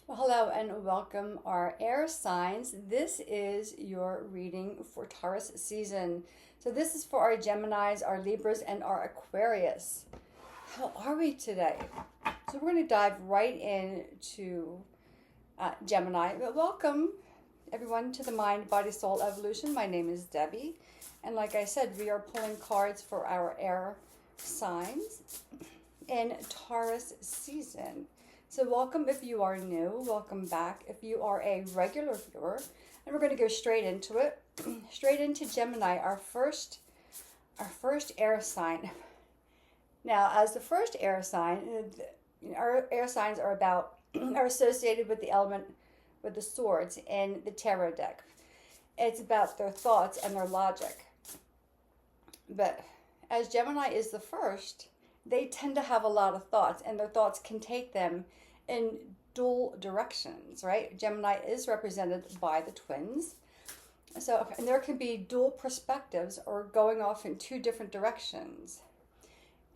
Well, hello and welcome, our air signs. This is your reading for Taurus season. So this is for our Geminis, our Libras, and our Aquarius. How are we today? So we're going to dive right into Gemini. But welcome, everyone, to the Mind, Body, Soul Evolution. My name is Debbie. And like I said, we are pulling cards for our air signs in Taurus season. So welcome if you are new, welcome back if you are a regular viewer, and we're going to go straight into it, straight into Gemini, our first air sign. Now, as the first air sign, our air signs are associated with the element, with the swords in the tarot deck. It's about their thoughts and their logic. But as Gemini is the first, they tend to have a lot of thoughts, and their thoughts can take them in dual directions, right? Gemini is represented by the twins. So, and there can be dual perspectives or going off in two different directions.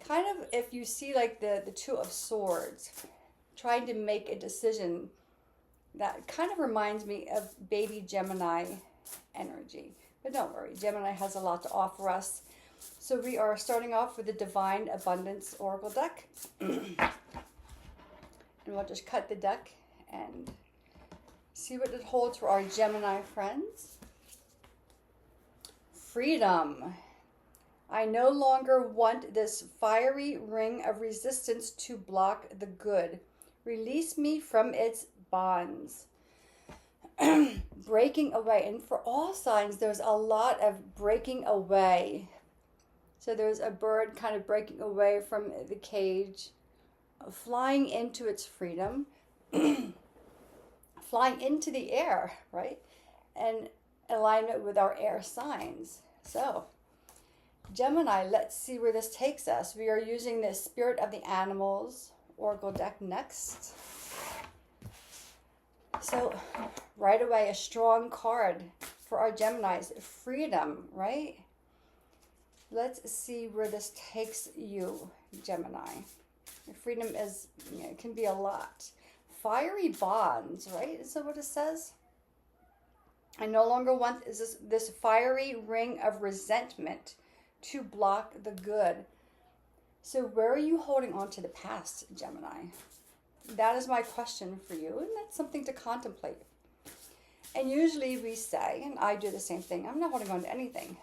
Kind of if you see like the Two of Swords, trying to make a decision, that kind of reminds me of baby Gemini energy. But don't worry, Gemini has a lot to offer us. So we are starting off with the Divine Abundance Oracle deck. And we'll just cut the deck and see what it holds for our Gemini friends. Freedom. I no longer want this fiery ring of resistance to block the good. Release me from its bonds. Breaking away. And for all signs, there's a lot of breaking away. So there's a bird kind of breaking away from the cage, flying into its freedom, flying into the air, right? And alignment with our air signs. So, Gemini, let's see where this takes us. We are using the Spirit of the Animals Oracle deck next. So, right away, a strong card for our Geminis. Freedom, right? Let's see where this takes you, Gemini. Freedom is, it can be a lot. Fiery bonds, right? Is that what it says? I no longer want this fiery ring of resentment to block the good. So where are you holding on to the past, Gemini? That is my question for you, and that's something to contemplate. And usually we say, and I do the same thing, I'm not holding on to anything.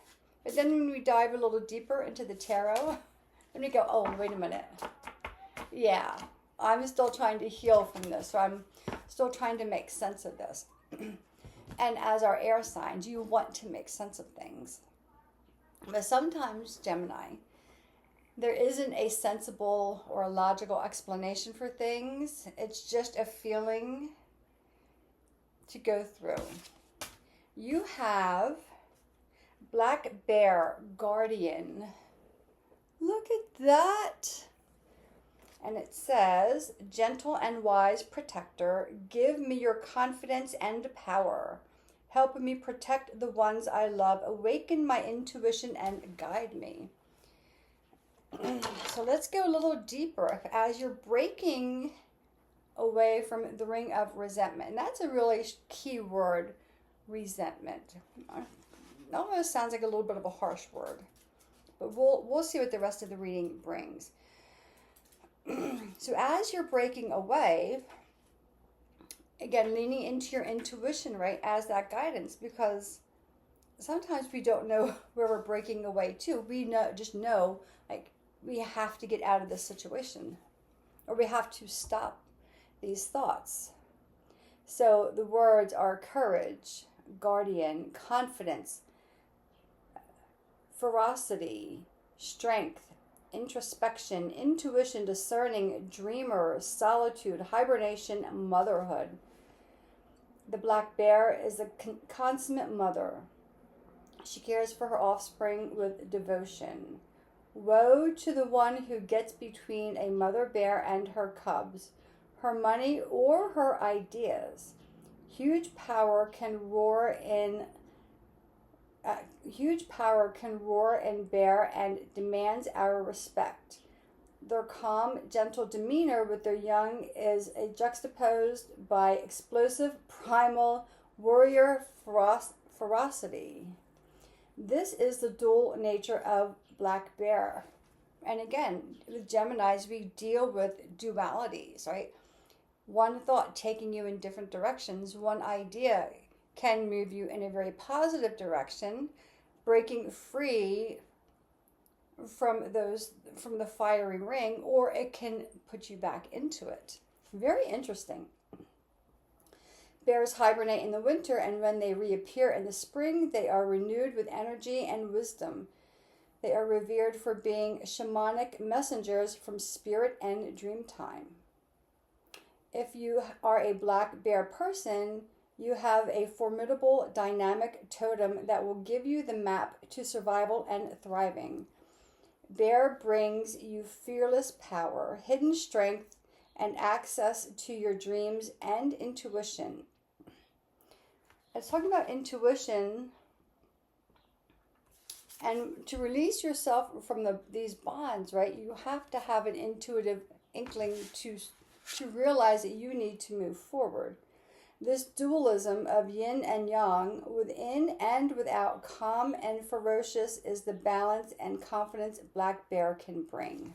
But then when we dive a little deeper into the tarot, then we go, oh, wait a minute. Yeah, I'm still trying to heal from this. So I'm still trying to make sense of this. And as our air signs, you want to make sense of things. But sometimes, Gemini, there isn't a sensible or a logical explanation for things. It's just a feeling to go through. You have Black Bear Guardian. Look at that. And it says, gentle and wise protector, give me your confidence and power. Help me protect the ones I love. Awaken my intuition and guide me. So let's go a little deeper. As you're breaking away from the ring of resentment, and that's a really key word, resentment. It almost sounds like a little bit of a harsh word, but we'll see what the rest of the reading brings. So as you're breaking away, again, leaning into your intuition, right, as that guidance, because sometimes we don't know where we're breaking away to. We just know, like, we have to get out of this situation, or we have to stop these thoughts. So the words are courage, guardian, confidence, ferocity, strength, introspection, intuition, discerning, dreamer, solitude, hibernation, motherhood. The black bear is a consummate mother. She cares for her offspring with devotion. Woe to the one who gets between a mother bear and her cubs, her money or her ideas. Huge power can roar and bear and demands our respect. their calm, gentle demeanor with their young is juxtaposed by explosive, primal, warrior ferocity. This is the dual nature of black bear. And again, with Geminis, we deal with dualities, right? One thought taking you in different directions, one idea can move you in a very positive direction, breaking free from the fiery ring, or it can put you back into it. Very interesting. Bears hibernate in the winter, and when they reappear in the spring, they are renewed with energy and wisdom. They are revered for being shamanic messengers from spirit and dream time. If you are a black bear person, you have a formidable dynamic totem that will give you the map to survival and thriving. Bear brings you fearless power, hidden strength, and access to your dreams and intuition. I was talking about intuition, and to release yourself from these bonds, right? You have to have an intuitive inkling to realize that you need to move forward. This dualism of yin and yang, within and without, calm and ferocious, is the balance and confidence black bear can bring.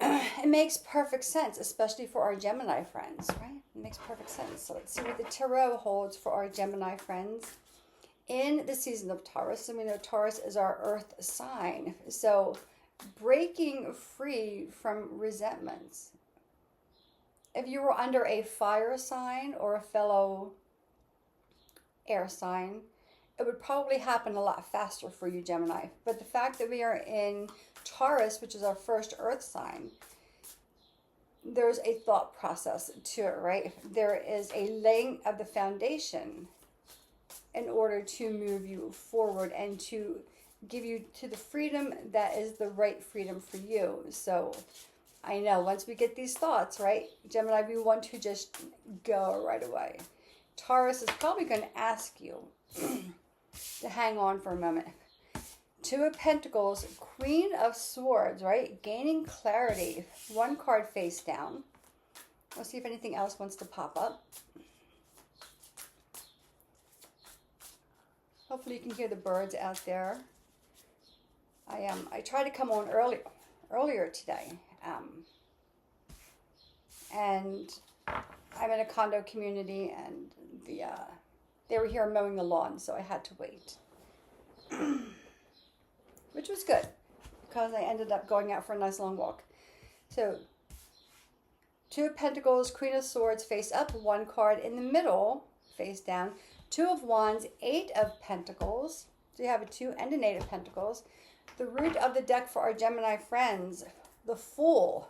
It makes perfect sense, especially for our Gemini friends, right? It makes perfect sense. So let's see what the tarot holds for our Gemini friends in the season of Taurus. And we know Taurus is our earth sign. So breaking free from resentments. If you were under a fire sign or a fellow air sign, it would probably happen a lot faster for you, Gemini. But the fact that we are in Taurus, which is our first earth sign, there's a thought process to it, right? There is a laying of the foundation in order to move you forward and to give you to the freedom that is the right freedom for you. So I know once we get these thoughts, right, Gemini, we want to just go right away. Taurus is probably going to ask you to hang on for a moment. Two of Pentacles, Queen of Swords, right? Gaining clarity. One card face down. Let's see if anything else wants to pop up. Hopefully you can hear the birds out there. I tried to come on earlier today. And I'm in a condo community, and they were here mowing the lawn, so I had to wait. Which was good, because I ended up going out for a nice long walk. So, Two of Pentacles, Queen of Swords face up, one card in the middle, face down. Two of Wands, Eight of Pentacles. So you have a 2 and an 8 of Pentacles. The root of the deck for our Gemini friends, the Fool.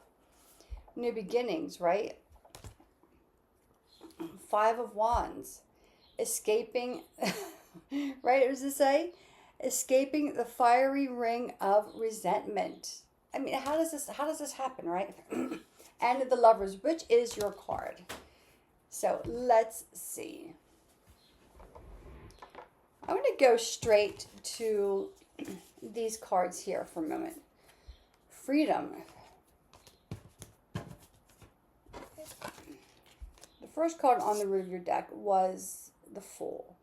New beginnings, right? 5 of Wands. Escaping, right? What does it say? Escaping the fiery ring of resentment. I mean, how does this happen, right? And the Lovers, which is your card. So let's see. I'm going to go straight to these cards here for a moment. Freedom. The first card on the root of your deck was the Fool.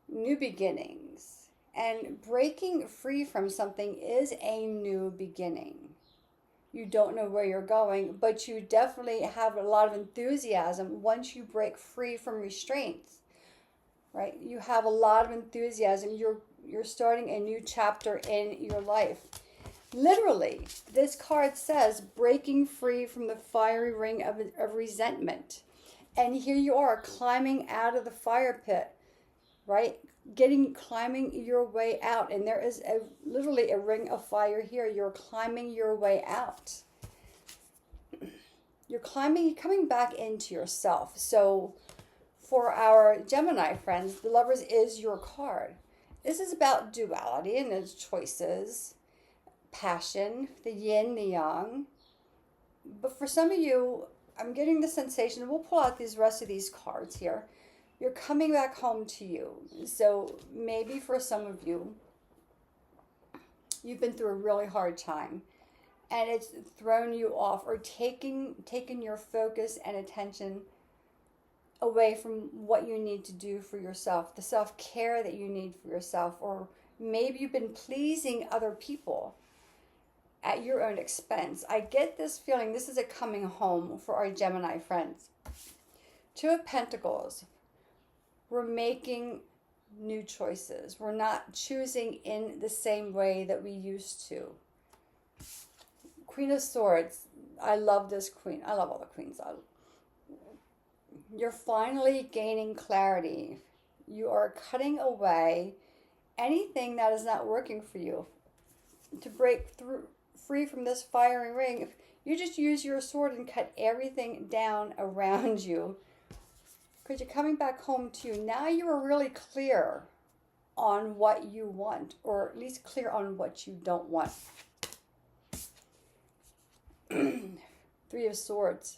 New beginnings. And breaking free from something is a new beginning. You don't know where you're going, but you definitely have a lot of enthusiasm once you break free from restraints. Right? You have a lot of enthusiasm. You're starting a new chapter in your life. Literally, this card says breaking free from the fiery ring of resentment. And here you are climbing out of the fire pit, right? Climbing your way out. And there is literally a ring of fire here. You're climbing your way out. You're coming back into yourself. So for our Gemini friends, the Lovers is your card. This is about duality and its choices, passion, the yin, the yang. But for some of you, I'm getting the sensation, we'll pull out these rest of these cards here. You're coming back home to you. So maybe for some of you, you've been through a really hard time. and it's thrown you off or taken your focus and attention away from what you need to do for yourself, the self-care that you need for yourself, or maybe you've been pleasing other people at your own expense. I get this feeling this is a coming home for our Gemini friends. Two of Pentacles. We're making new choices. We're not choosing in the same way that we used to. Queen of Swords. I love this queen. I love all the queens. You're finally gaining clarity. You are cutting away anything that is not working for you. To break free from this fiery ring, if you just use your sword and cut everything down around you, because you're coming back home to you. Now you are really clear on what you want, or at least clear on what you don't want. Three of Swords.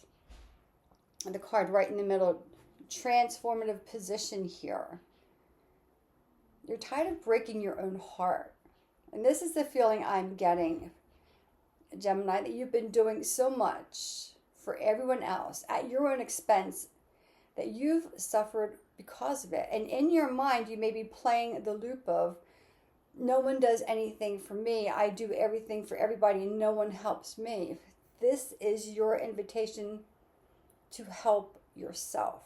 And the card right in the middle. Transformative position here. You're tired of breaking your own heart. And this is the feeling I'm getting, Gemini, that you've been doing so much for everyone else at your own expense that you've suffered because of it. And in your mind, you may be playing the loop of, no one does anything for me. I do everything for everybody and no one helps me. This is your invitation to help yourself.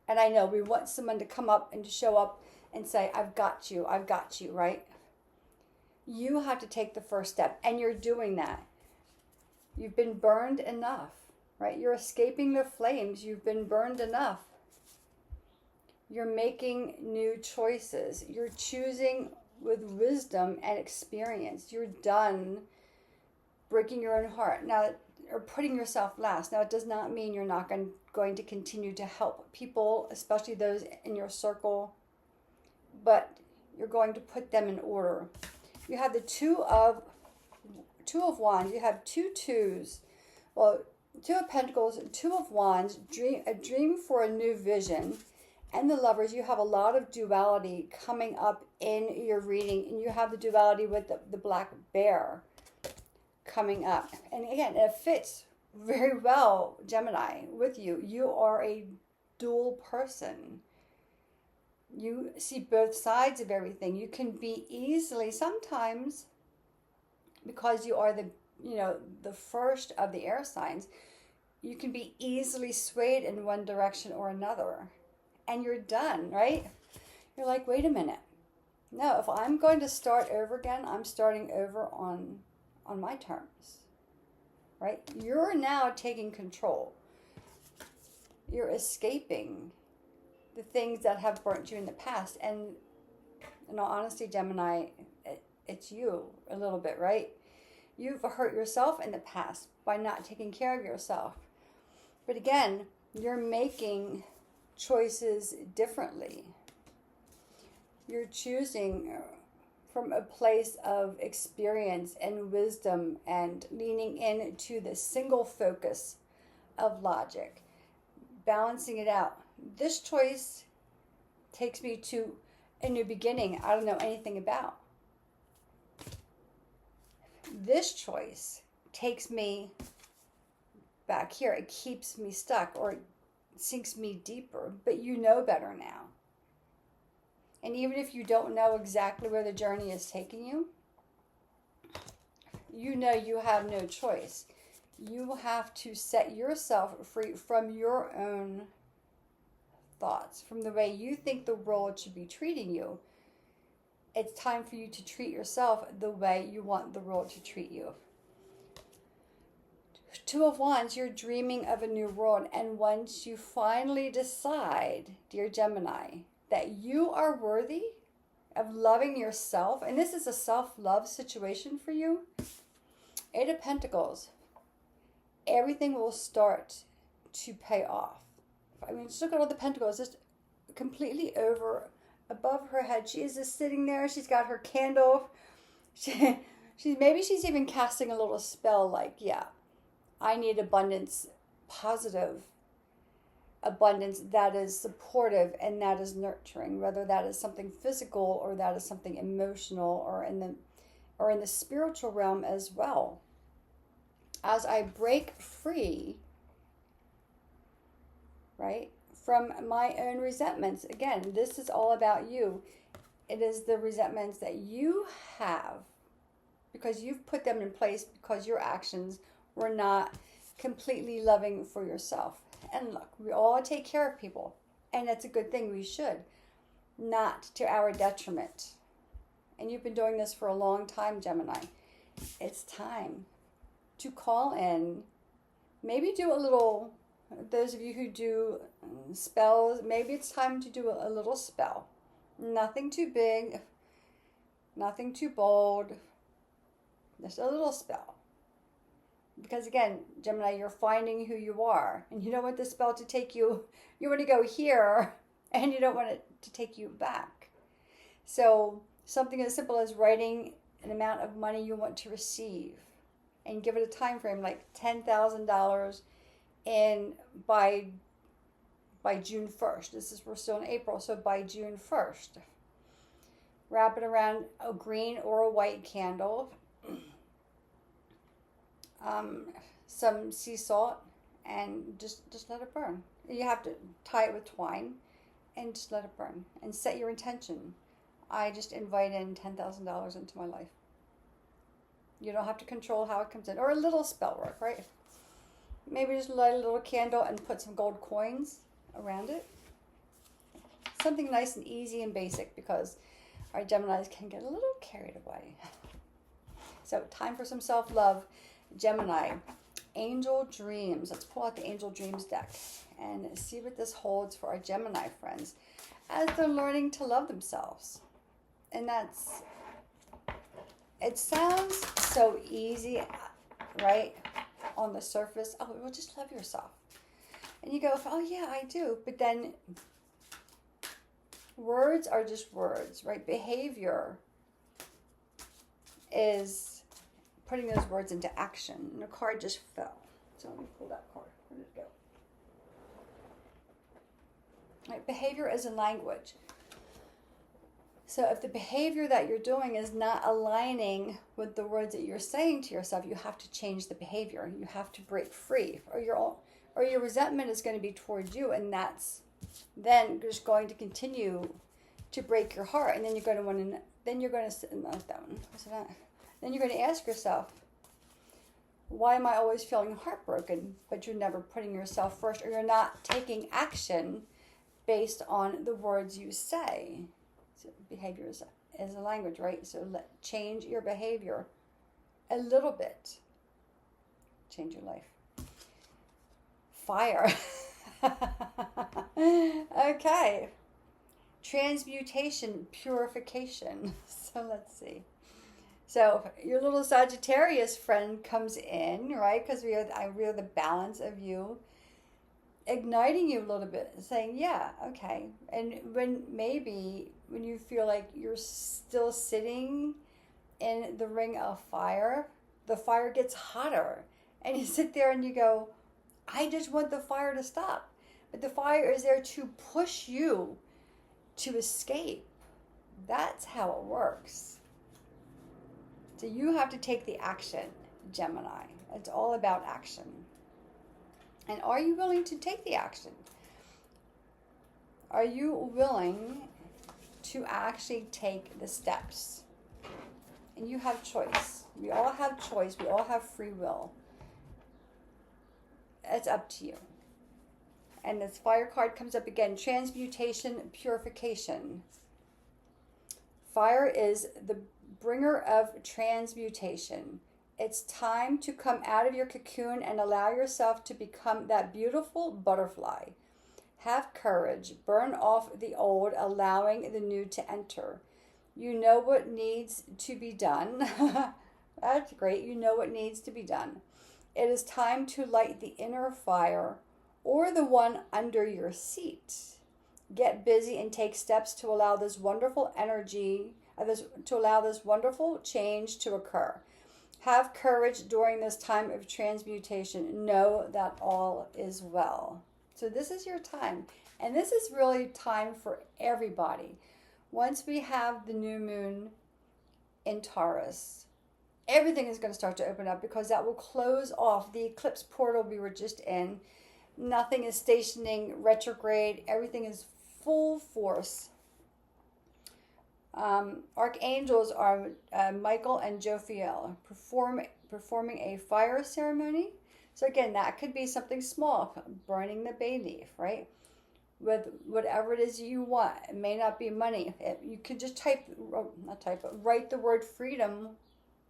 And I know we want someone to come up and to show up and say, I've got you, right? You have to take the first step, and you're doing that. You've been burned enough, right? You're escaping the flames. You've been burned enough. You're making new choices. You're choosing with wisdom and experience. You're done breaking your own heart. Now, or putting yourself last. Now, it does not mean you're not going to continue to help people, especially those in your circle, but you're going to put them in order. You have the two of Wands. You have two twos. Well, Two of Pentacles, Two of Wands, a dream for a new vision. And the Lovers, you have a lot of duality coming up in your reading. And you have the duality with the black bear coming up. And again, it fits very well, Gemini, with you. You are a dual person. You see both sides of everything. You can be easily, sometimes, because you are the first of the air signs, you can be easily swayed in one direction or another. And you're done, right? You're like, wait a minute. No, if I'm going to start over again, I'm starting over on my terms, right? You're now taking control. You're escaping the things that have burnt you in the past. And in all honesty, Gemini, it's you a little bit, right? You've hurt yourself in the past by not taking care of yourself. But again, you're making choices differently. You're choosing from a place of experience and wisdom and leaning into the single focus of logic, balancing it out. This choice takes me to a new beginning I don't know anything about. This choice takes me back here. It keeps me stuck, or it sinks me deeper, but you know better now. And even if you don't know exactly where the journey is taking you, you know you have no choice. You have to set yourself free from your own thoughts, from the way you think the world should be treating you. It's time for you to treat yourself the way you want the world to treat you. Two of Wands, you're dreaming of a new world. And once you finally decide, dear Gemini, that you are worthy of loving yourself, and this is a self-love situation for you, Eight of Pentacles, everything will start to pay off. I mean, just look at all the pentacles, just completely above her head. She is just sitting there. She's got her candle. Maybe she's even casting a little spell like, yeah, I need abundance, positive abundance that is supportive and that is nurturing, whether that is something physical or that is something emotional or in the spiritual realm as well. as I break free, right, from my own resentments. Again, this is all about you. It is the resentments that you have because you've put them in place because your actions were not completely loving for yourself. And look, we all take care of people, and that's a good thing. We should, not to our detriment. And you've been doing this for a long time, Gemini. It's time to call in. Maybe do a little, those of you who do spells, maybe it's time to do a little spell. Nothing too big, nothing too bold, just a little spell. Because again, Gemini, you're finding who you are, and you don't want the spell to take you, you want to go here, and you don't want it to take you back. So something as simple as writing an amount of money you want to receive, and give it a time frame, like $10,000 in by June 1st. We're still in April, so by June 1st. Wrap it around a green or a white candle. Some sea salt, and just let it burn. You have to tie it with twine and just let it burn and set your intention. I just invite in $10,000 into my life. You don't have to control how it comes in, or a little spell work, right? Maybe just light a little candle and put some gold coins around it. Something nice and easy and basic, because our Geminis can get a little carried away. So time for some self-love. Gemini, Angel Dreams. Let's pull out the Angel Dreams deck and see what this holds for our Gemini friends as they're learning to love themselves. And it sounds so easy, right? On the surface, oh, well, just love yourself. And you go, oh yeah, I do. But then words are just words, right? Behavior is putting those words into action. And the card just fell. So let me pull that card. Where did it go? Right, behavior is a language. So if the behavior that you're doing is not aligning with the words that you're saying to yourself, you have to change the behavior. You have to break free, or your resentment is going to be towards you, and that's then just going to continue to break your heart. And then you're going to want to. Then you're going to sit in that one. What's that? Then you're going to ask yourself, why am I always feeling heartbroken? But you're never putting yourself first, or you're not taking action based on the words you say. So behavior is a language, right? So change your behavior a little bit. Change your life. Fire. Okay. Transmutation, purification. So let's see. So your little Sagittarius friend comes in, right? Because we are the balance of you, igniting you a little bit, saying, yeah, okay. And when you feel like you're still sitting in the ring of fire, the fire gets hotter. And you sit there and you go, I just want the fire to stop. But the fire is there to push you to escape. That's how it works. So you have to take the action, Gemini. It's all about action. And are you willing to take the action? Are you willing to actually take the steps? And you have choice. We all have choice. We all have free will. It's up to you. And this fire card comes up again. Transmutation, purification. Fire is the bringer of transmutation. It's time to come out of your cocoon and allow yourself to become that beautiful butterfly. Have courage. Burn off the old, allowing the new to enter. You know what needs to be done. That's great. You know what needs to be done. It is time to light the inner fire, or the one under your seat. Get busy and take steps to allow this wonderful energy, to allow this wonderful change to occur. Have courage during this time of transmutation. Know that all is well. So this is your time. And this is really time for everybody. Once we have the new moon in Taurus, everything is going to start to open up, because that will close off the eclipse portal we were just in. Nothing is stationing retrograde. Everything is full force. Archangels are Michael and Jophiel performing a fire ceremony. So again, that could be something small, burning the bay leaf, right? With whatever it is you want. It may not be money. You could just write the word freedom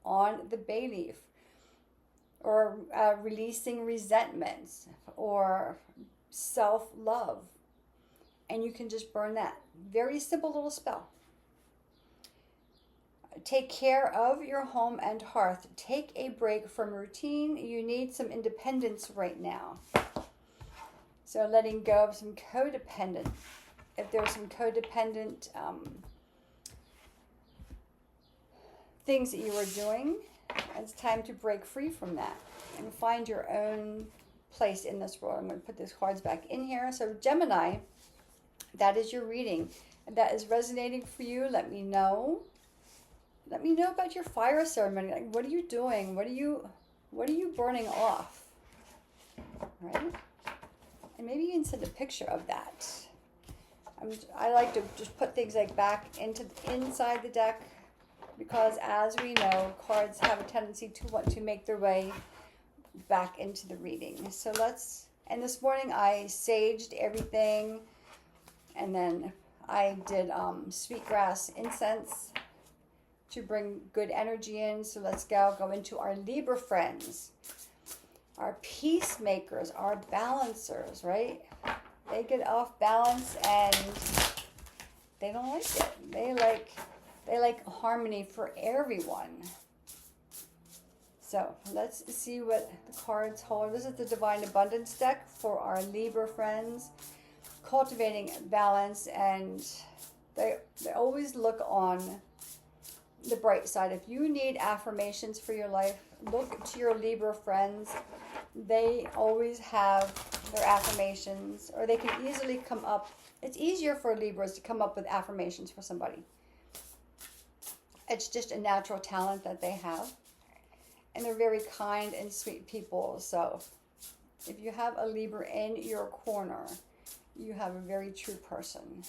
on the bay leaf, or releasing resentments or self-love, and you can just burn that. Very simple little spell. Take care of your home and hearth. Take a break from routine. You need some independence right now. So letting go of some codependent. If there's some codependent things that you are doing, it's time to break free from that and find your own place in this world. I'm going to put these cards back in here. So Gemini, that is your reading. If that is resonating for you, let me know. Let me know about your fire ceremony. Like, what are you doing? What are you burning off? Right? And maybe you can send a picture of that. I like to just put things like back inside the deck, because as we know, cards have a tendency to want to make their way back into the reading. So and this morning I saged everything, and then I did sweetgrass incense to bring good energy in. So let's go into our Libra friends, our peacemakers, our balancers, right? They get off balance and they don't like it. They like harmony for everyone. So let's see what the cards hold. This is the Divine Abundance deck for our Libra friends, cultivating balance, and they always look on the bright side. If you need affirmations for your life, look to your Libra friends. They always have their affirmations, or they can easily come up. It's easier for Libras to come up with affirmations for somebody. It's just a natural talent that they have. And they're very kind and sweet people. So if you have a Libra in your corner, you have a very true person.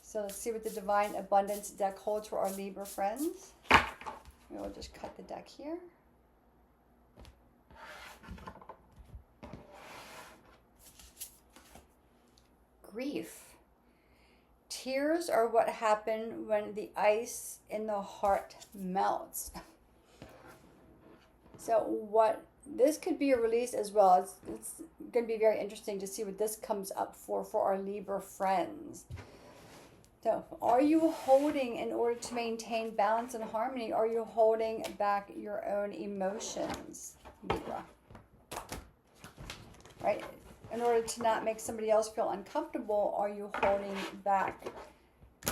So let's see what the Divine Abundance deck holds for our Libra friends. We'll just cut the deck here. Grief. Tears are what happen when the ice in the heart melts. So this could be a release as well. It's going to be very interesting to see what this comes up for our Libra friends. So are you holding, in order to maintain balance and harmony, are you holding back your own emotions, Libra? Right? In order to not make somebody else feel uncomfortable, are you holding back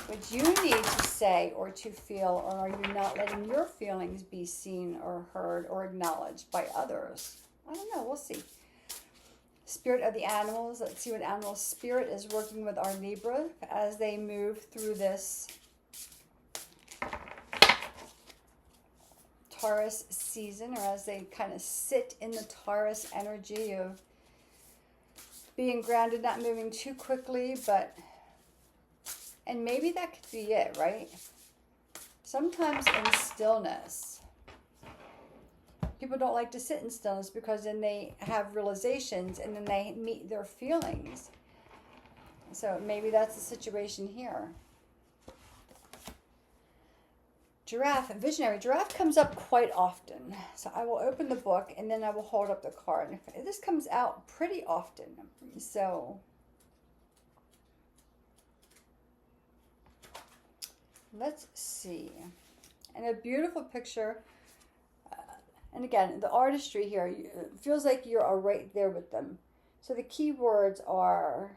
what you need to say or to feel, or are you not letting your feelings be seen or heard or acknowledged by others? I don't know. We'll see. Spirit of the animals. Let's see what animal spirit is working with our Libra as they move through this Taurus season, or as they kind of sit in the Taurus energy of being grounded, not moving too quickly, and maybe that could be it, right? Sometimes in stillness, people don't like to sit in stillness, because then they have realizations and then they meet their feelings. So maybe that's the situation here. Giraffe, visionary. Giraffe comes up quite often. So I will open the book and then I will hold up the card. This comes out pretty often. So let's see. And a beautiful picture. And again, the artistry here, it feels like you're right there with them. So the key words are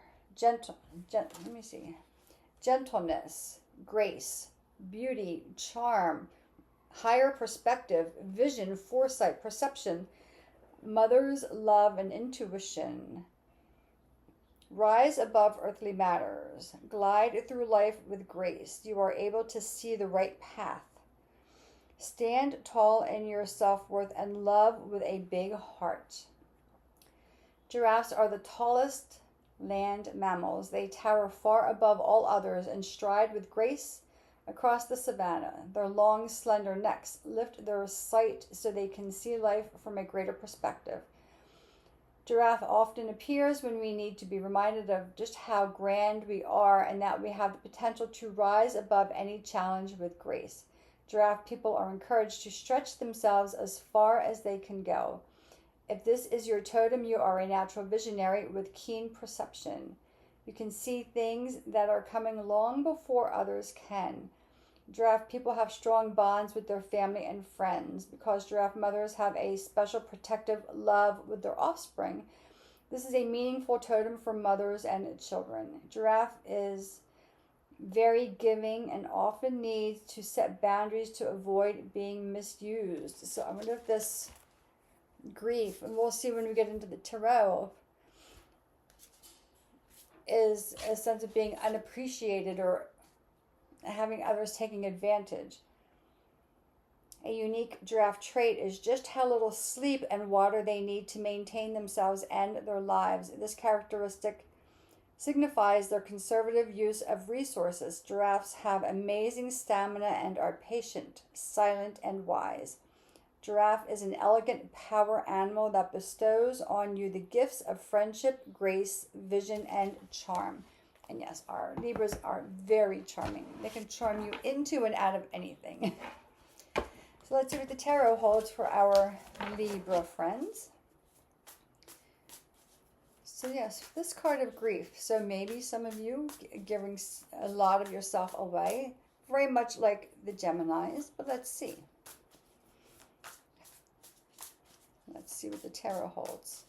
gentleness, grace, beauty, charm, higher perspective, vision, foresight, perception, mother's love and intuition. Rise above earthly matters. Glide through life with grace. You are able to see the right path. Stand tall in your self-worth and love with a big heart. Giraffes are the tallest land mammals. They tower far above all others and stride with grace across the savanna. Their long, slender necks lift their sight so they can see life from a greater perspective. Giraffe often appears when we need to be reminded of just how grand we are and that we have the potential to rise above any challenge with grace. Giraffe people are encouraged to stretch themselves as far as they can go. If this is your totem, you are a natural visionary with keen perception. You can see things that are coming long before others can. Giraffe people have strong bonds with their family and friends. Because giraffe mothers have a special protective love with their offspring, this is a meaningful totem for mothers and children. Giraffe is very giving and often needs to set boundaries to avoid being misused. So I wonder if this grief, and we'll see when we get into the tarot, is a sense of being unappreciated or having others taking advantage. A unique giraffe trait is just how little sleep and water they need to maintain themselves and their lives. This characteristic signifies their conservative use of resources. Giraffes have amazing stamina and are patient, silent, and wise. Giraffe is an elegant power animal that bestows on you the gifts of friendship, grace, vision, and charm. And yes, our Libras are very charming. They can charm you into and out of anything. So let's see what the tarot holds for our Libra friends. So yes, this card of grief. So maybe some of you giving a lot of yourself away, very much like the Geminis, but let's see. Let's see what the tarot holds.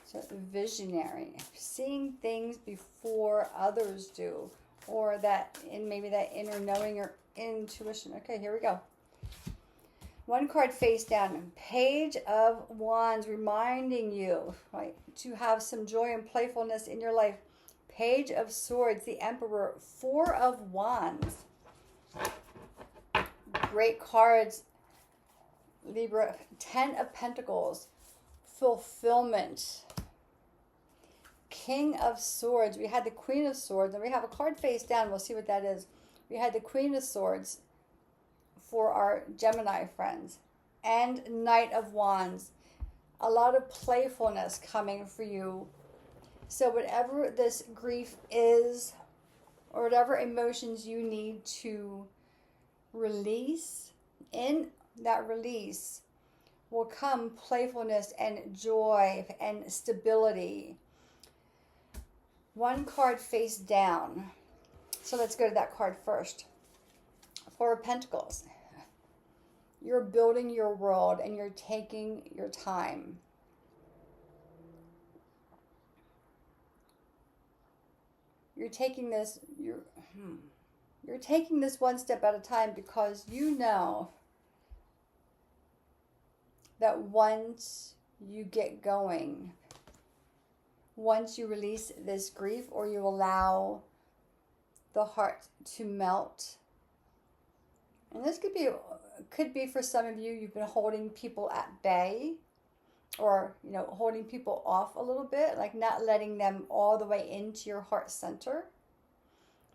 So visionary, seeing things before others do, or that in maybe that inner knowing or intuition. Okay, here we go. One card face down, Page of Wands, reminding you, right, to have some joy and playfulness in your life. Page of Swords, the Emperor, Four of Wands. Great cards, Libra. Ten of Pentacles, fulfillment. King of Swords. We had the Queen of Swords, and we have a card face down. We'll see what that is. We had the Queen of Swords for our Gemini friends, and Knight of Wands. A lot of playfulness coming for you. So whatever this grief is, or whatever emotions you need to release, in that release will come playfulness and joy and stability. One card face down. So let's go to that card first. Four of Pentacles. You're building your world and you're taking your time. You're taking this one step at a time, because you know that once you get going, once you release this grief, or you allow the heart to melt, and this could be for some of you, you've been holding people at bay, or holding people off a little bit, like not letting them all the way into your heart center.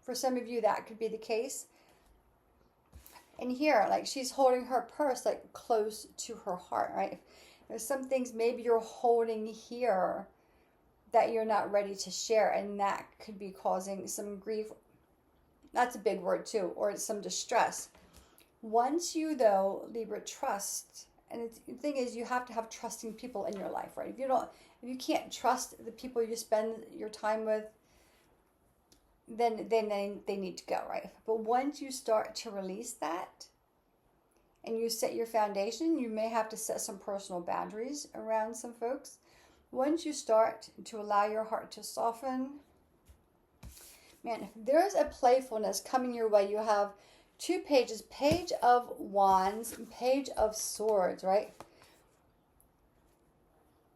For some of you, that could be the case. And here, like, she's holding her purse like close to her heart, right? There's some things maybe you're holding here that you're not ready to share, and that could be causing some grief. That's a big word too, or some distress. Once you, though, Libra, trust, and the thing is, you have to have trusting people in your life, right? If you can't trust the people you spend your time with, then they need to go, right? But once you start to release that and you set your foundation, you may have to set some personal boundaries around some folks. Once you start to allow your heart to soften, man, there's a playfulness coming your way. You have two pages, Page of Wands and Page of Swords, right?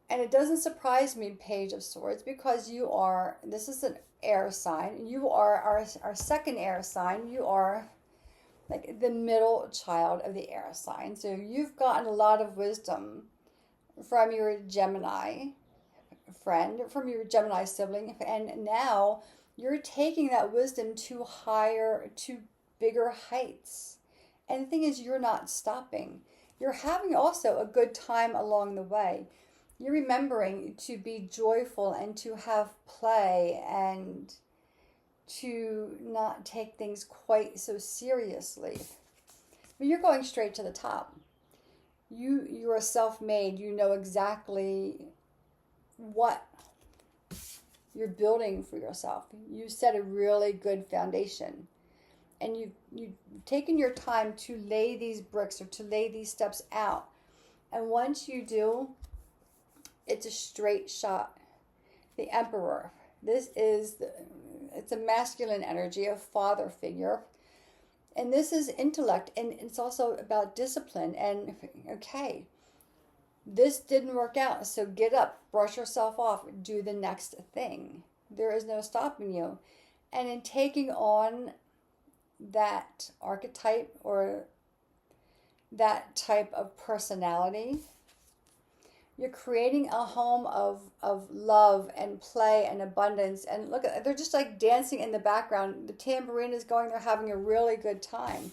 And it doesn't surprise me, Page of Swords, because you are, this is an air sign. You are our second air sign. You are like the middle child of the air sign. So you've gotten a lot of wisdom from your Gemini friend, from your Gemini sibling, and now you're taking that wisdom to bigger heights. And the thing is, you're not stopping. You're having also a good time along the way. You're remembering to be joyful and to have play and to not take things quite so seriously. But you're going straight to the top. You are self-made. You know exactly what you're building for yourself. You set a really good foundation. And you've taken your time to lay these bricks or to lay these steps out. And once you do, it's a straight shot. The Emperor. It's a masculine energy, a father figure. And this is intellect, and it's also about discipline. And okay, this didn't work out, so get up, brush yourself off, do the next thing. There is no stopping you. And in taking on that archetype or that type of personality, you're creating a home of love and play and abundance. And look, they're just like dancing in the background. The tambourine is going, they're having a really good time.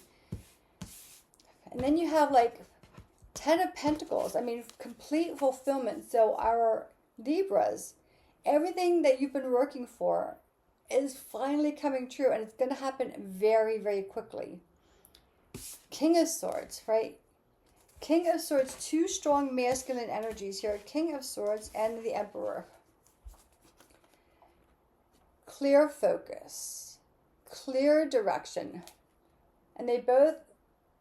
And then you have like 10 of Pentacles. I mean, complete fulfillment. So our Libras, everything that you've been working for is finally coming true. And it's going to happen very, very quickly. King of Swords, right? King of Swords, two strong masculine energies here. King of Swords and the Emperor. Clear focus. Clear direction. And they both,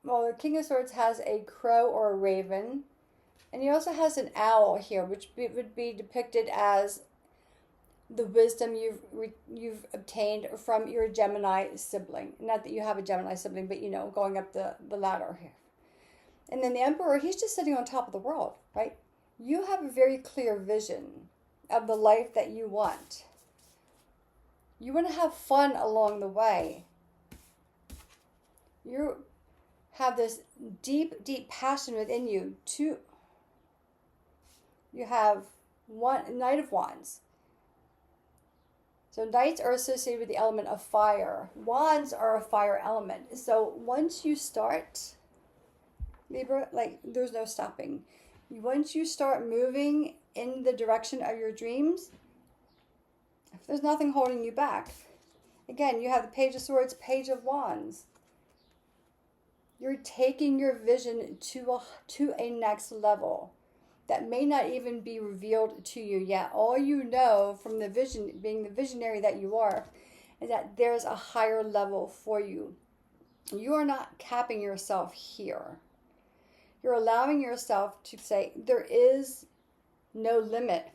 well, the King of Swords has a crow or a raven. And he also has an owl here, which would be depicted as the wisdom you've obtained from your Gemini sibling. Not that you have a Gemini sibling, but, you know, going up the ladder here. And then the Emperor, he's just sitting on top of the world, right? You have a very clear vision of the life that you want. You want to have fun along the way. You have this deep, deep passion within you to... You have Knight of Wands. So knights are associated with the element of fire. Wands are a fire element. So once you start... Libra, like, there's no stopping. Once you start moving in the direction of your dreams, there's nothing holding you back. Again, you have the Page of Swords, Page of Wands. You're taking your vision to a next level that may not even be revealed to you yet. All you know from the vision, being the visionary that you are, is that there's a higher level for you. You are not capping yourself here. You're allowing yourself to say, there is no limit.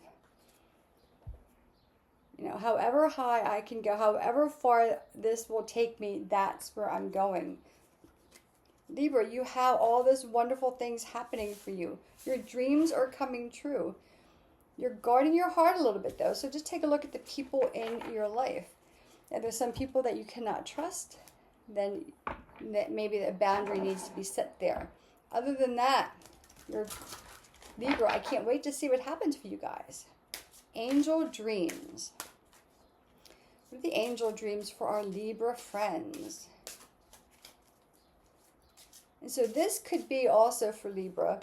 You know, however high I can go, however far this will take me, that's where I'm going. Libra, you have all these wonderful things happening for you. Your dreams are coming true. You're guarding your heart a little bit, though. So just take a look at the people in your life. If there's some people that you cannot trust, then maybe a boundary needs to be set there. Other than that, you're Libra. I can't wait to see what happens for you guys. Angel dreams. What are the angel dreams for our Libra friends? And so this could be also for Libra.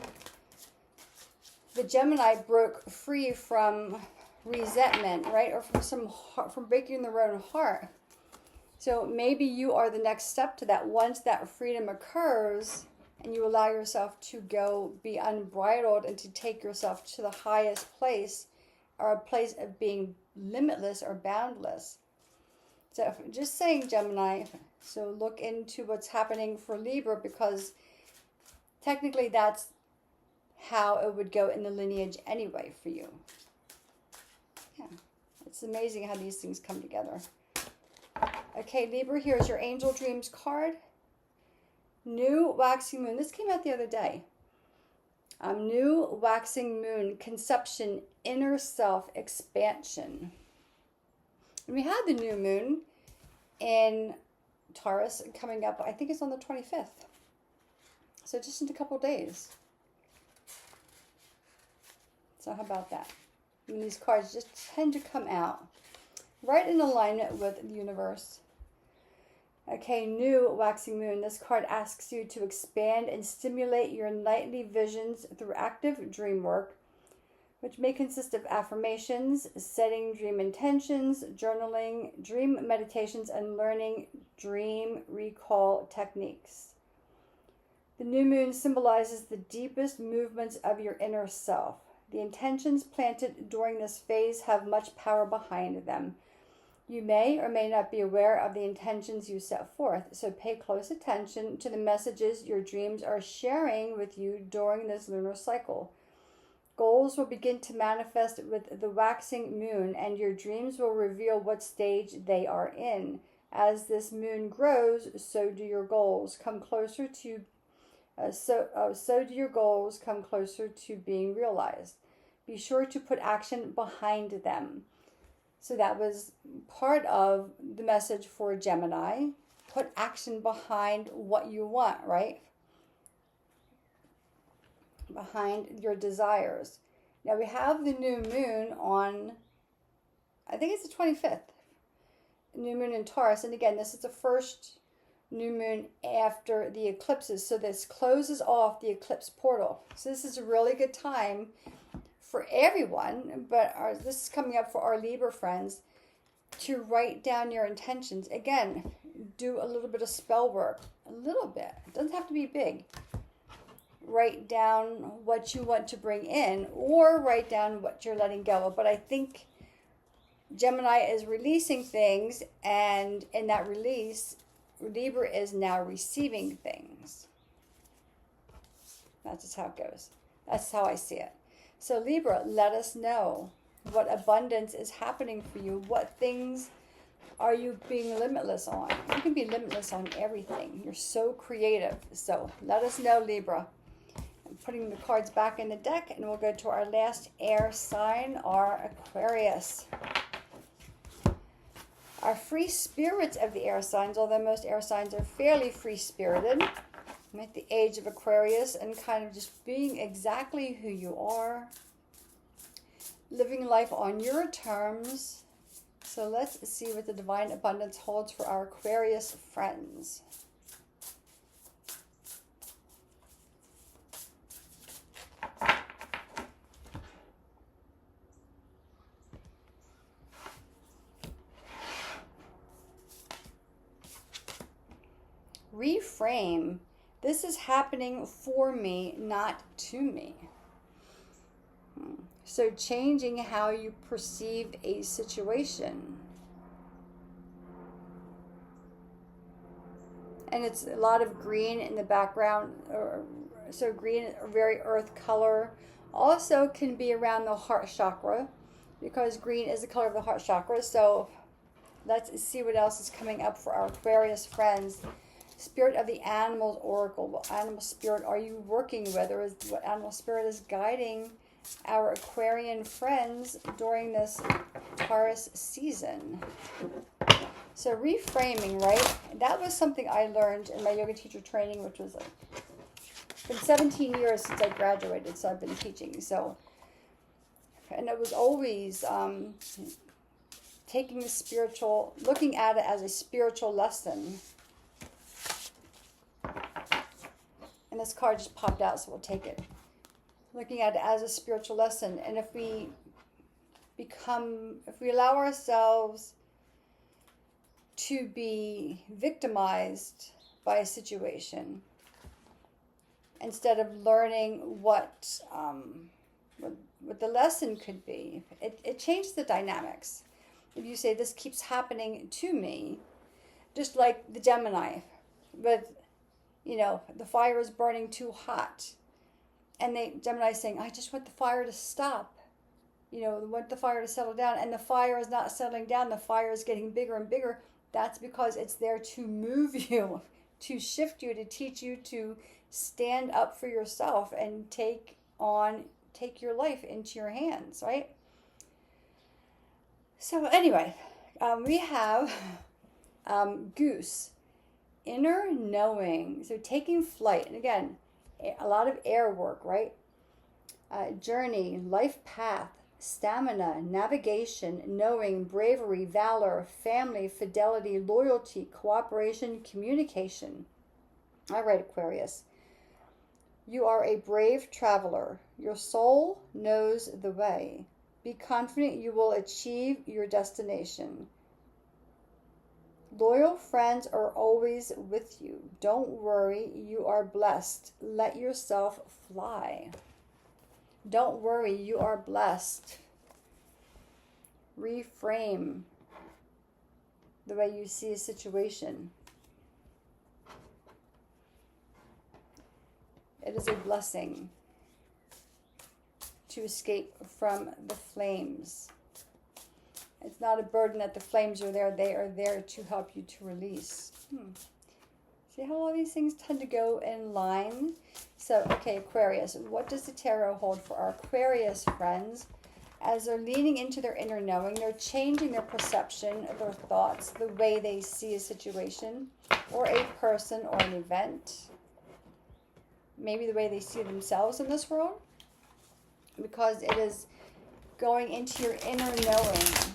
The Gemini broke free from resentment, right? Or from breaking their own heart. So maybe you are the next step to that. Once that freedom occurs, and you allow yourself to go be unbridled and to take yourself to the highest place, or a place of being limitless or boundless. So just saying, Gemini, so look into what's happening for Libra, because technically that's how it would go in the lineage anyway for you. Yeah, it's amazing how these things come together. Okay, Libra, here's your Angel Dreams card. New waxing moon. This came out the other day. New waxing moon, conception, inner self expansion. And we had the new moon in Taurus coming up, I think it's on the 25th. So just in a couple days. So how about that? And these cards just tend to come out right in alignment with the universe. Okay, new waxing moon. This card asks you to expand and stimulate your nightly visions through active dream work, which may consist of affirmations, setting dream intentions, journaling, dream meditations, and learning dream recall techniques. The new moon symbolizes the deepest movements of your inner self. The intentions planted during this phase have much power behind them. You may or may not be aware of the intentions you set forth, so pay close attention to the messages your dreams are sharing with you during this lunar cycle. Goals will begin to manifest with the waxing moon, and your dreams will reveal what stage they are in. As this moon grows, so do your goals come closer to your goals come closer to being realized. Be sure to put action behind them. So that was part of the message for Gemini. Put action behind what you want, right? Behind your desires. Now we have the new moon on, I think it's the 25th. New moon in Taurus. And again, this is the first new moon after the eclipses. So this closes off the eclipse portal. So this is a really good time for everyone, but this is coming up for our Libra friends, to write down your intentions. Again, do a little bit of spell work. A little bit. It doesn't have to be big. Write down what you want to bring in, or write down what you're letting go of. But I think Gemini is releasing things, and in that release, Libra is now receiving things. That's just how it goes. That's how I see it. So Libra, let us know what abundance is happening for you. What things are you being limitless on? You can be limitless on everything. You're so creative. So let us know, Libra. I'm putting the cards back in the deck, and we'll go to our last air sign, our Aquarius. Our free spirits of the air signs, although most air signs are fairly free-spirited. I'm at the age of Aquarius and kind of just being exactly who you are. Living life on your terms. So let's see what the divine abundance holds for our Aquarius friends. Reframe. This is happening for me, not to me. So changing how you perceive a situation. And it's a lot of green in the background. So green, a very earth color. Also can be around the heart chakra, because green is the color of the heart chakra. So let's see what else is coming up for our Aquarius friends. Spirit of the Animals Oracle. What animal spirit are you working with? Or what animal spirit is guiding our Aquarian friends during this Taurus season? So reframing, right? That was something I learned in my yoga teacher training, which was it's been 17 years since I graduated, so I've been teaching. So, and it was always taking the spiritual, looking at it as a spiritual lesson. And this card just popped out, so we'll take it. Looking at it as a spiritual lesson. And if we allow ourselves to be victimized by a situation, instead of learning what the lesson could be, it changes the dynamics. If you say, this keeps happening to me, just like the Gemini, with, the fire is burning too hot. And Gemini is saying, I just want the fire to stop. Want the fire to settle down. And the fire is not settling down. The fire is getting bigger and bigger. That's because it's there to move you, to shift you, to teach you to stand up for yourself and take on, take your life into your hands, right? So anyway, we have Goose, inner knowing. So taking flight. And again, a lot of air work, right? Journey, life path, stamina, navigation, knowing, bravery, valor, family, fidelity, loyalty, cooperation, communication. All right, Aquarius. You are a brave traveler. Your soul knows the way. Be confident you will achieve your destination. Loyal friends are always with you. Don't worry, you are blessed. Let yourself fly. Don't worry, you are blessed. Reframe the way you see a situation. It is a blessing to escape from the flames. It's not a burden that the flames are there. They are there to help you to release. See how all these things tend to go in line? So, okay, Aquarius, what does the tarot hold for our Aquarius friends? As they're leaning into their inner knowing, they're changing their perception, their thoughts, the way they see a situation or a person or an event. Maybe the way they see themselves in this world, because it is going into your inner knowing.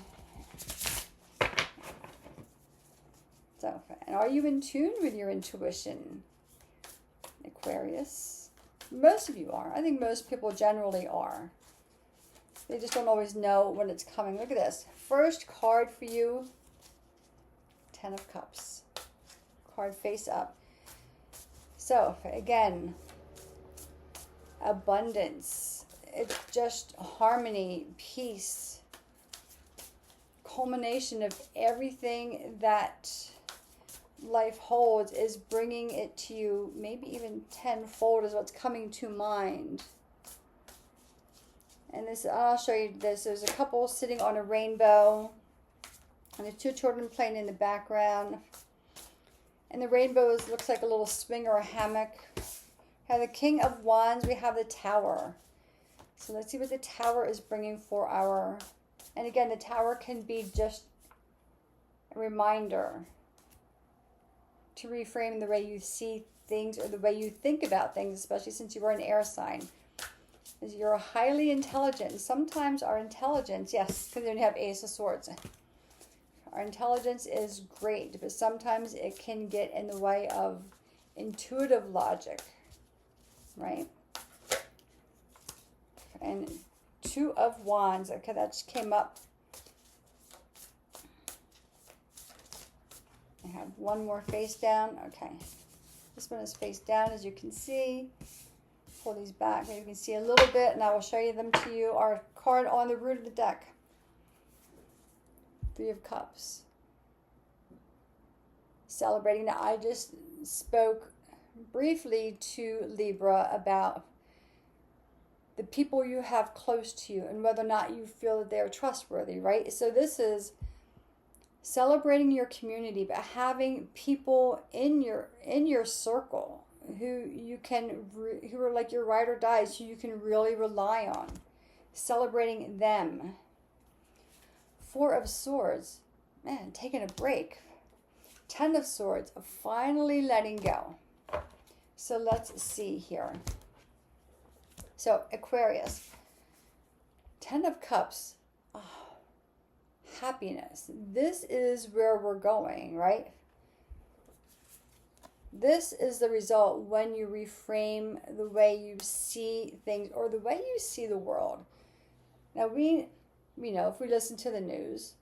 So, and are you in tune with your intuition, Aquarius? Most of you are. I think most people generally are. They just don't always know when it's coming. Look at this. First card for you, 10 of Cups. Card face up. So, again, abundance. It's just harmony, peace, culmination of everything that life holds is bringing it to you. Maybe even tenfold is what's coming to mind. And this, I'll show you this. There's a couple sitting on a rainbow, and there's two children playing in the background. And the rainbow looks like a little swing or a hammock. We have the King of Wands. We have the Tower. So let's see what the Tower is bringing for our... And again, the Tower can be just a reminder to reframe the way you see things or the way you think about things, especially since you are an air sign. Is you're highly intelligent. Sometimes our intelligence, yes, because then you have Ace of Swords. Our intelligence is great, but sometimes it can get in the way of intuitive logic, right? And Two of Wands. Okay, that just came up. I have one more face down. Okay, this one is face down, as you can see. Pull these back, maybe you can see a little bit, and I will show you them to you. Our card on the root of the deck, Three of Cups. Celebrating that I just spoke briefly to Libra about the people you have close to you and whether or not you feel that they're trustworthy, right? So this is celebrating your community, but having people in your circle who are like your ride or dies, who you can really rely on. Celebrating them. Four of Swords. Man, taking a break. 10 of Swords. Finally letting go. So let's see here. So Aquarius. 10 of Cups. Oh, happiness. This is where we're going, right? This is the result when you reframe the way you see things or the way you see the world. Now, we know if we listen to the news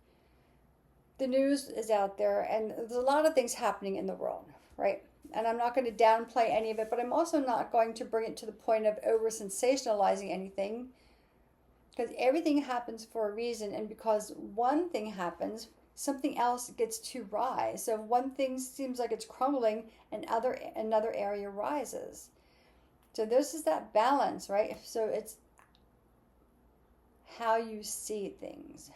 is out there, and there's a lot of things happening in the world, right? And I'm not going to downplay any of it, but I'm also not going to bring it to the point of over-sensationalizing anything, because everything happens for a reason, and because one thing happens, something else gets to rise. So if one thing seems like it's crumbling, another area rises. So this is that balance, right? So it's how you see things.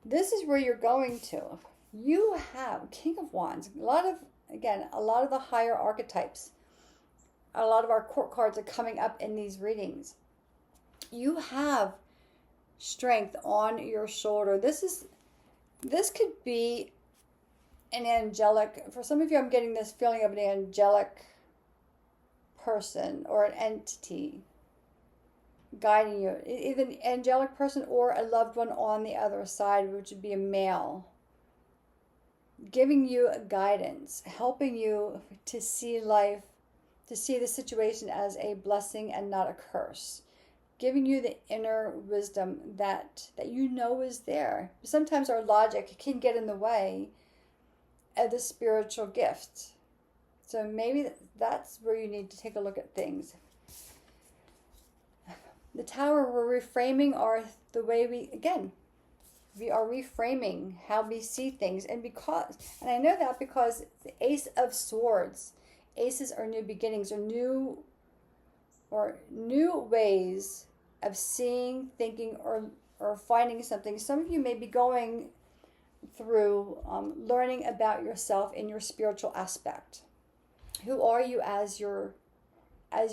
This is where you're going to. You have King of Wands. A lot of the higher archetypes a lot of our court cards are coming up in these readings. You have strength on your shoulder. This could be an angelic, for some of you, I'm getting this feeling of an angelic person or an entity guiding you. Either an angelic person or a loved one on the other side, which would be a male, giving you guidance, helping you to see life, to see the situation as a blessing and not a curse, giving you the inner wisdom that you know is there. Sometimes our logic can get in the way of the spiritual gift. So maybe that's where you need to take a look at things. The Tower, we're reframing the way we are reframing how we see things. And I know that because the Ace of Swords, aces are new beginnings, or new ways of seeing, thinking, or finding something. Some of you may be going through learning about yourself in your spiritual aspect. Who are you as your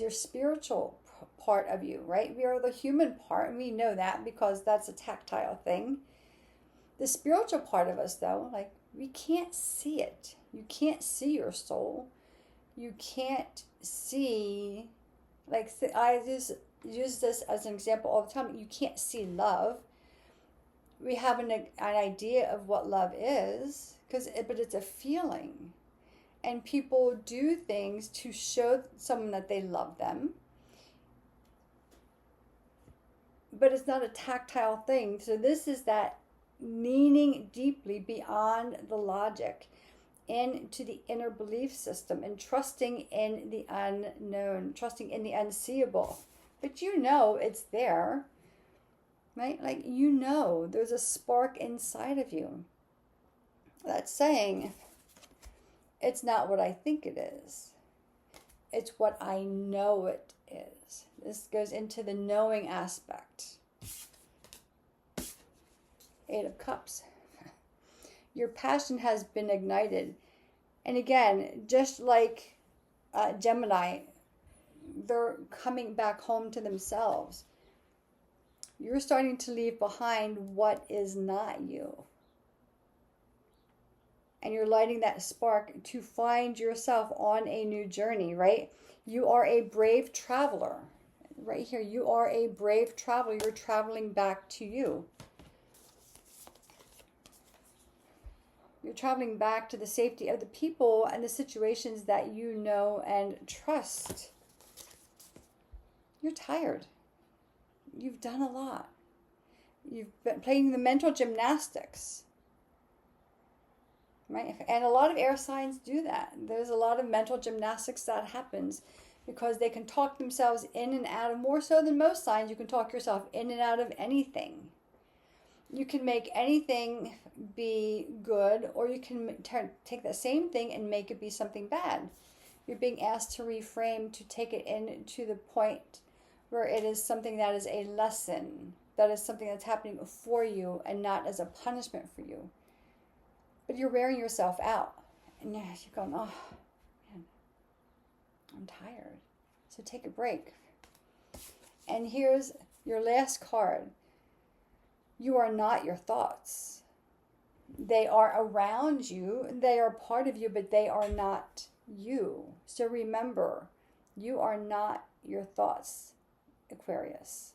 spiritual part of you, right? We are the human part, and we know that because that's a tactile thing. The spiritual part of us, though, like, we can't see it. You can't see your soul. You can't see, like, I just use this as an example all the time. You can't see love. We have an idea of what love is, but it's a feeling. And people do things to show someone that they love them. But it's not a tactile thing. So this is that leaning deeply beyond the logic into the inner belief system and trusting in the unknown, trusting in the unseeable. But you know it's there, right? Like, you know there's a spark inside of you that's saying, it's not what I think it is. It's what I know it is. This goes into the knowing aspect. Eight of Cups. Your passion has been ignited. And again, just like Gemini, they're coming back home to themselves. You're starting to leave behind what is not you. And you're lighting that spark to find yourself on a new journey, right? You are a brave traveler. Right here, you are a brave traveler. You're traveling back to you. You're traveling back to the safety of the people and the situations that you know and trust. You're tired. You've done a lot. You've been playing the mental gymnastics. Right? And a lot of air signs do that. There's a lot of mental gymnastics that happens because they can talk themselves in and out of, more so than most signs, you can talk yourself in and out of anything. You can make anything be good, or you can take that same thing and make it be something bad. You're being asked to reframe, to take it into the point where it is something that is a lesson, that is something that's happening for you and not as a punishment for you. But you're wearing yourself out. And you're going, oh, man, I'm tired. So take a break. And here's your last card. You are not your thoughts. They are around you. They are part of you, but they are not you. So remember, you are not your thoughts, Aquarius.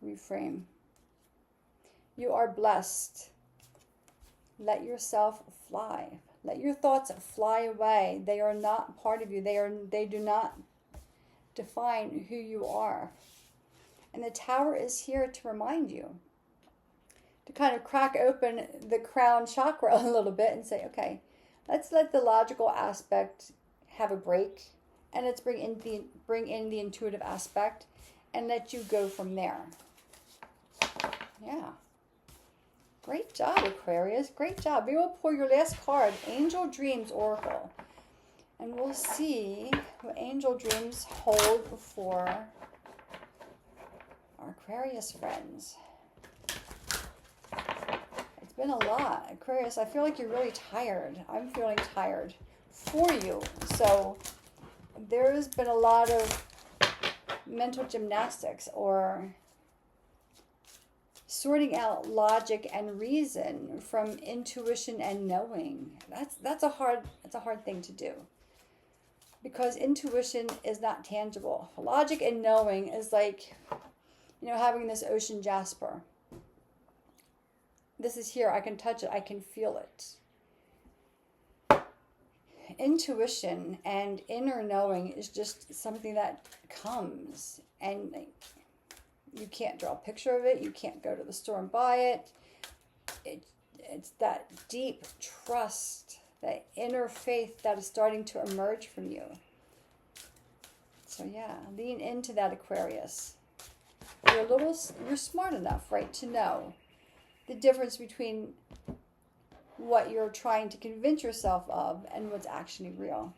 Reframe. You are blessed. Let yourself fly. Let your thoughts fly away. They are not part of you. They do not define who you are. And the Tower is here to remind you, to kind of crack open the crown chakra a little bit and say, okay, let's let the logical aspect have a break, and let's bring in the intuitive aspect, and let you go from there. Yeah. Great job, Aquarius. Great job. We will pull your last card, Angel Dreams Oracle. And we'll see what Angel Dreams hold for our Aquarius friends. It's been a lot. Aquarius, I feel like you're really tired. I'm feeling tired for you. So there's been a lot of mental gymnastics or sorting out logic and reason from intuition and knowing. That's a hard thing to do, because intuition is not tangible. Logic and knowing is like, having this ocean jasper. This is here. I can touch it. I can feel it. Intuition and inner knowing is just something that comes, and you can't draw a picture of it. You can't go to the store and buy it. It's that deep trust, that inner faith that is starting to emerge from you. So yeah, lean into that, Aquarius. You're smart enough, right, to know the difference between what you're trying to convince yourself of and what's actually real.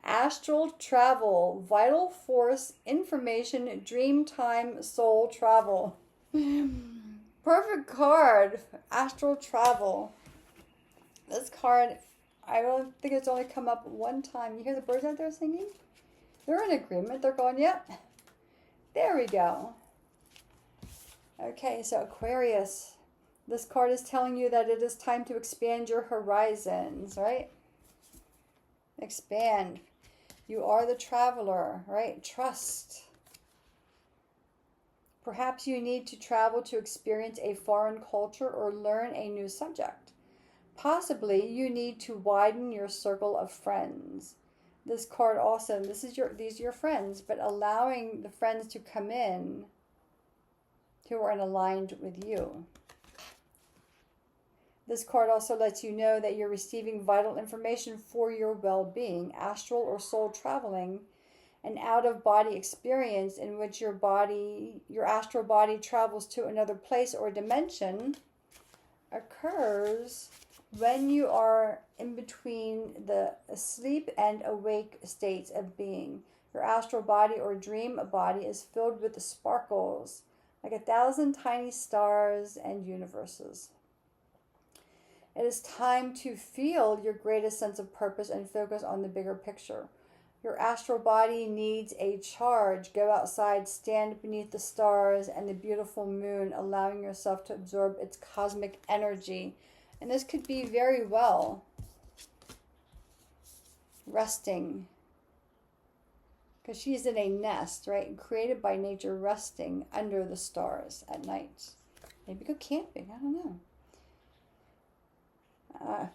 Astral travel, vital force, information, dream time, soul travel. Perfect card, astral travel. This card, I don't think it's only come up one time. You hear the birds out there singing? They're in agreement. They're going, yep. There we go. Okay, so Aquarius, this card is telling you that it is time to expand your horizons, right? Expand. You are the traveler, right? Trust. Perhaps you need to travel to experience a foreign culture or learn a new subject. Possibly you need to widen your circle of friends. This card also, these are your friends, but allowing the friends to come in who are aligned with you. This card also lets you know that you're receiving vital information for your well-being, astral or soul traveling, an out-of-body experience in which your astral body travels to another place or dimension, occurs when you are in between the asleep and awake states of being. Your astral body or dream body is filled with the sparkles, like 1,000 tiny stars and universes. It is time to feel your greatest sense of purpose and focus on the bigger picture. Your astral body needs a charge. Go outside, stand beneath the stars and the beautiful moon, allowing yourself to absorb its cosmic energy. And this could be very well resting, because she's in a nest, right? Created by nature, resting under the stars at night. Maybe go camping. I don't know.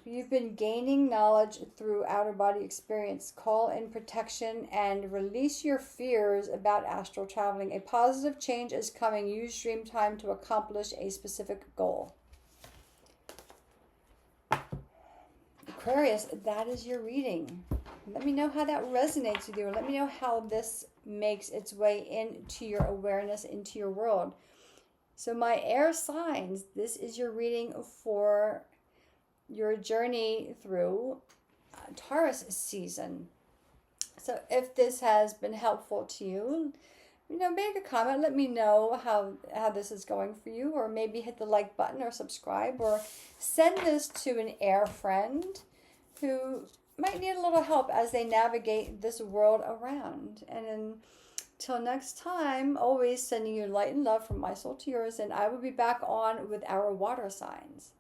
You've been gaining knowledge through outer body experience. Call in protection and release your fears about astral traveling. A positive change is coming. Use dream time to accomplish a specific goal. Aquarius, that is your reading. Let me know how that resonates with you. Let me know how this makes its way into your awareness, into your world. So my air signs, this is your reading for your journey through Taurus season. So if this has been helpful to you, make a comment. Let me know how this is going for you, or maybe hit the like button or subscribe, or send this to an air friend who might need a little help as they navigate this world around. And until next time, always sending you light and love from my soul to yours, and I will be back on with our water signs.